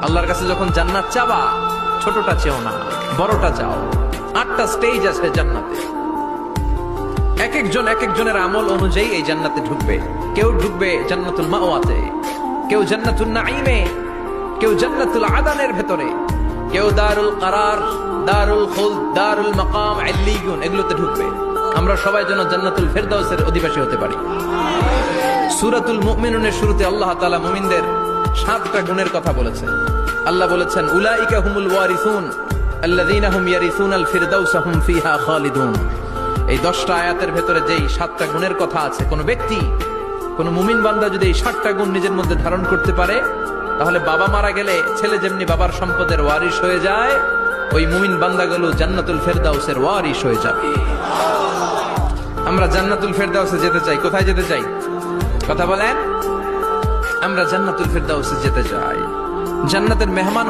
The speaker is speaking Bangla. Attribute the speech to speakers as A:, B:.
A: আল্লাহর কাছে যখন জান্নাত চাবা, ছোটটা চেও না, বড়টা চাও। 8টা স্টেজ আছে জান্নাতে। এক একজনের আমল অনুযায়ী এই জান্নাতে ঢুকবে। কেউ ঢুকবে জান্নাতুল মাওয়াতে, কেউ জান্নাতুল নাঈমে, কেউ জান্নাতুল আদানের ভেতরে, কেউ দারুল কারার, দারুল খুলদ, দারুল মাকাম, ইল্লিয়ুন এগুলোতে ঢুকবে। আমরা সবাই যেন জান্নাতুল ফেরদাউসের অধিবাসী হতে পারি। সূরাতুল মুমিনুনের শুরুতে আল্লাহ তাআলা মুমিনদের 7টা গুণের কথা বলেছেন। আল্লাহ বলেছেন, উলাইকা হুমুল ওয়ারিসুন আল্লাযীনা হুম ইয়ারিসুনাল ফিরদাউসা হুম ফিহা খালিদুন। এই 10টা আয়াতের ভেতরে যেই 7টা গুণের কথা আছে, কোন ব্যক্তি, কোন মুমিন বান্দা যদি এই 7টা গুণ নিজের মধ্যে ধারণ করতে পারে, তাহলে বাবা মারা গেলে ছেলে যেমনি বাবার সম্পদের ওয়ারিশ হয়ে যায়, ওই মুমিন বান্দাগুলো জান্নাতুল ফেরদাউসের ওয়ারিশ হয়ে যাবে। আমরা জান্নাতুল ফেরদাউসে যেতে চাই। কোথায় যেতে চাই? কথা বলেন। আমরা জান্নাতুল ফেরদাউসে যেতে চাই। জান্নাতের মেহমান